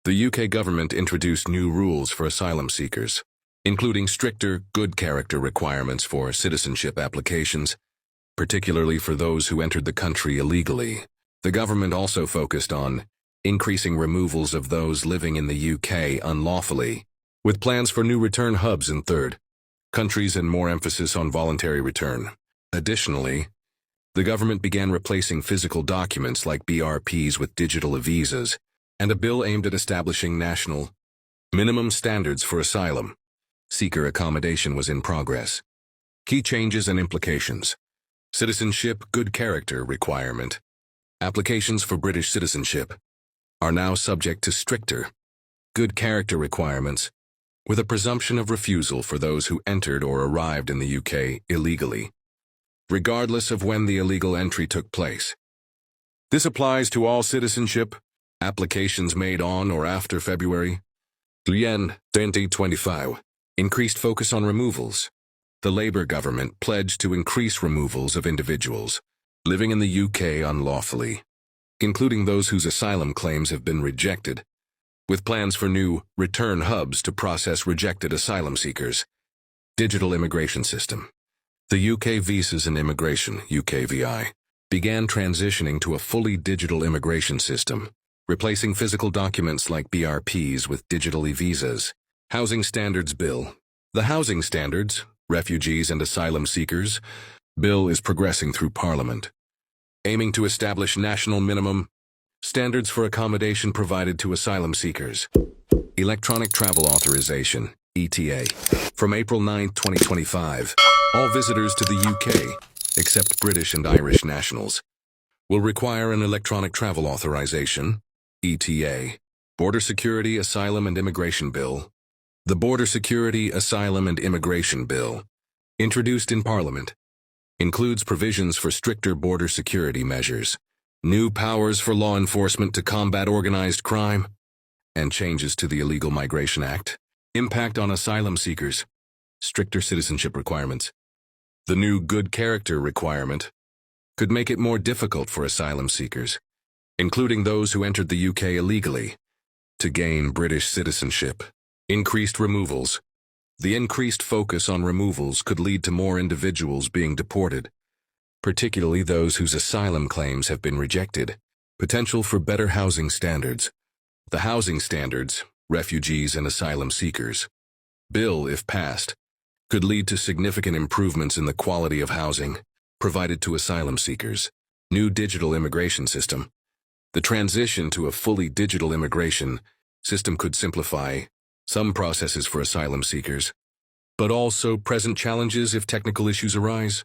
The UK government introduced new rules for asylum seekers, including stricter good character requirements for citizenship applications, particularly for those who entered the country illegally. The government also focused on increasing removals of those living in the UK unlawfully, with plans for new return hubs in third countries and more emphasis on voluntary return. Additionally, the government began replacing physical documents like BRPs with digital visas, and a bill aimed at establishing national minimum standards for asylum seeker accommodation was in progress. Key changes and implications. Citizenship good character requirement. Applications for British citizenship are now subject to stricter good character requirements, with a presumption of refusal for those who entered or arrived in the UK illegally, regardless of when the illegal entry took place. This applies to all citizenship applications made on or after February 2025. Increased focus on removals. The Labour government pledged to increase removals of individuals living in the UK unlawfully, including those whose asylum claims have been rejected, with plans for new return hubs to process rejected asylum seekers. Digital immigration system. The UK Visas and Immigration (UKVI) began transitioning to a fully digital immigration system, replacing physical documents like BRPs with digital e-visas. Housing Standards Bill. The Housing Standards, Refugees and Asylum Seekers Bill is progressing through Parliament, aiming to establish national minimum standards for accommodation provided to asylum seekers. Electronic Travel Authorization, ETA. From April 9, 2025, all visitors to the UK, except British and Irish nationals, will require an Electronic Travel Authorization, ETA. Border Security, Asylum and Immigration Bill. The Border Security, Asylum and Immigration Bill, introduced in Parliament, includes provisions for stricter border security measures, new powers for law enforcement to combat organized crime, and changes to the Illegal Migration Act. Impact on asylum seekers. Stricter citizenship requirements. The new good character requirement could make it more difficult for asylum seekers, including those who entered the UK illegally, to gain British citizenship. Increased removals. The increased focus on removals could lead to more individuals being deported, particularly those whose asylum claims have been rejected. Potential for better housing standards. The Housing Standards, Refugees and Asylum Seekers Bill, if passed, could lead to significant improvements in the quality of housing provided to asylum seekers. New digital immigration system. The transition to a fully digital immigration system could simplify some processes for asylum seekers, but also present challenges if technical issues arise.